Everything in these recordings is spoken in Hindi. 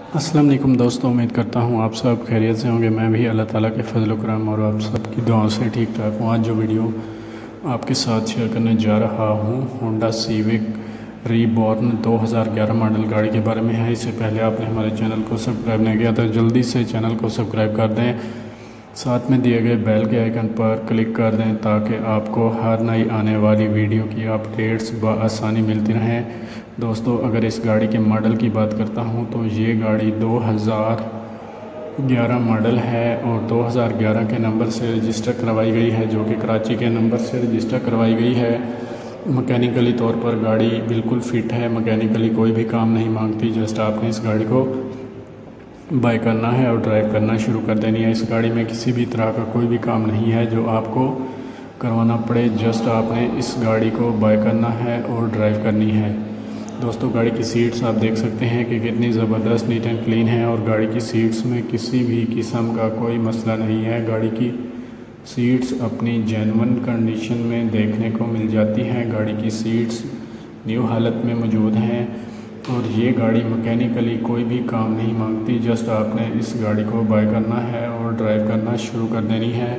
अस्सलाम वालेकुम दोस्तों, उम्मीद करता हूँ आप सब खैरियत से होंगे। मैं भी अल्लाह ताला के फजल करम और आप सब की दुआओं से ठीक ठाक हूँ। आज जो वीडियो आपके साथ शेयर करने जा रहा हूँ होंडा सिविक रीबॉर्न 2011 मॉडल गाड़ी के बारे में है। इससे पहले आपने हमारे चैनल को सब्सक्राइब नहीं किया तो जल्दी से चैनल को सब्सक्राइब कर दें, साथ में दिए गए बेल के आइकन पर क्लिक कर दें ताकि आपको हर नई आने वाली वीडियो की अपडेट्स बआसानी मिलती रहें। दोस्तों, अगर इस गाड़ी के मॉडल की बात करता हूं तो ये गाड़ी 2011 मॉडल है और 2011 के नंबर से रजिस्टर करवाई गई है, जो कि कराची के नंबर से रजिस्टर करवाई गई है। मैकेनिकली तौर पर गाड़ी बिल्कुल फ़िट है, मैकेनिकली कोई भी काम नहीं मांगती। जस्ट आपने इस गाड़ी को बाय करना है और ड्राइव करना शुरू कर देनी है। इस गाड़ी में किसी भी तरह का कोई भी काम नहीं है जो आपको करवाना पड़े। जस्ट आपने इस गाड़ी को बाय करना है और ड्राइव करनी है। दोस्तों, गाड़ी की सीट्स आप देख सकते हैं कि कितनी ज़बरदस्त नीट एंड क्लीन है और गाड़ी की सीट्स में किसी भी किस्म का कोई मसला नहीं है। गाड़ी की सीट्स अपनी जेन्युइन कंडीशन में देखने को मिल जाती हैं। गाड़ी की सीट्स न्यू हालत में मौजूद हैं और ये गाड़ी मैकेनिकली कोई भी काम नहीं मांगती। जस्ट आपने इस गाड़ी को बाय करना है और ड्राइव करना शुरू कर देनी है।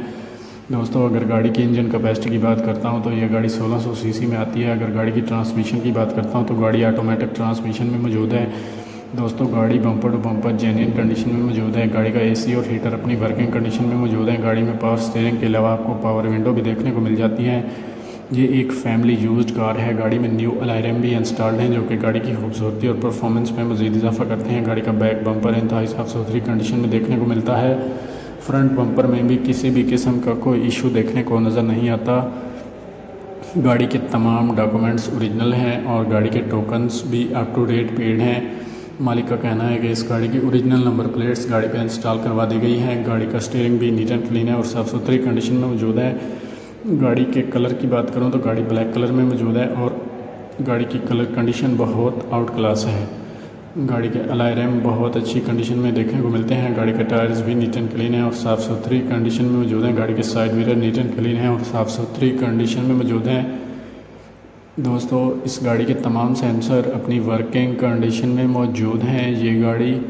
दोस्तों, अगर गाड़ी की इंजन कैपेसिटी की बात करता हूं तो ये गाड़ी 1600 सीसी में आती है। अगर गाड़ी की ट्रांसमिशन की बात करता हूं तो गाड़ी ऑटोमेटिक ट्रांसमिशन में मौजूद है। दोस्तों, गाड़ी bumper to bumper genuine condition में मौजूद है। गाड़ी का एसी और हीटर अपनी वर्किंग कंडीशन में मौजूद है। गाड़ी में पावर स्टीयरिंग के अलावा आपको पावर विंडो भी देखने को मिल जाती है। ये एक फैमिली यूज्ड कार है। गाड़ी में न्यू अलॉय भी इंस्टॉल्ड हैं, जो कि गाड़ी की खूबसूरती और परफॉर्मेंस में मज़ीद इजाफा करते हैं। गाड़ी का बैक बम्पर इंतहाई साफ सुथरी कंडीशन में देखने को मिलता है। फ्रंट बम्पर में भी किसी भी किस्म का कोई इशू देखने को नज़र नहीं आता। गाड़ी के तमाम डॉक्यूमेंट्स ओरिजिनल हैं और गाड़ी के टोकन्स भी अप टू डेट पेड हैं। मालिक का कहना है कि इस गाड़ी की ओरिजिनल नंबर प्लेट्स गाड़ी पे इंस्टॉल करवा दी गई हैं। गाड़ी का स्टीयरिंग भी नीट एंड क्लीन है और साफ़ सुथरी कंडीशन में मौजूद है। गाड़ी के कलर की बात करूं तो गाड़ी ब्लैक कलर में मौजूद है और गाड़ी की कलर कंडीशन बहुत आउट क्लास है। गाड़ी के अलॉय रैम बहुत अच्छी कंडीशन में देखने को मिलते हैं। गाड़ी के टायर्स भी नीट एंड क्लीन है और साफ़ सुथरी कंडीशन में मौजूद हैं। गाड़ी के side mirror neat and clean है और साफ़ सुथरी कंडीशन में मौजूद हैं। दोस्तों, इस गाड़ी के तमाम सेंसर अपनी वर्किंग कंडीशन में मौजूद हैं। ये गाड़ी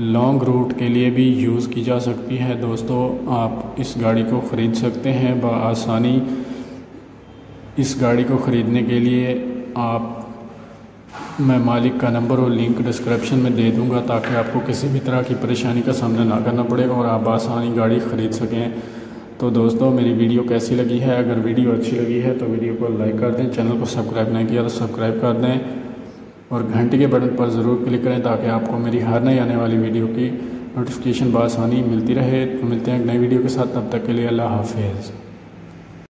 लॉन्ग रूट के लिए भी यूज़ की जा सकती है। दोस्तों, आप इस गाड़ी को ख़रीद सकते हैं बआसानी। इस गाड़ी को ख़रीदने के लिए मैं मालिक का नंबर और लिंक डिस्क्रिप्शन में दे दूंगा ताकि आपको किसी भी तरह की परेशानी का सामना ना करना पड़े और आप आसानी गाड़ी ख़रीद सकें। तो दोस्तों, मेरी वीडियो कैसी लगी है? अगर वीडियो अच्छी लगी है तो वीडियो को लाइक कर दें, चैनल को सब्सक्राइब नहीं किया तो सब्सक्राइब कर दें और घंटी के बटन पर ज़रूर क्लिक करें ताकि आपको मेरी हर नई आने वाली वीडियो की नोटिफिकेशन बआसानी मिलती रहे। तो मिलते हैं एक नई वीडियो के साथ, तब तक के लिए अल्लाह हाफिज़।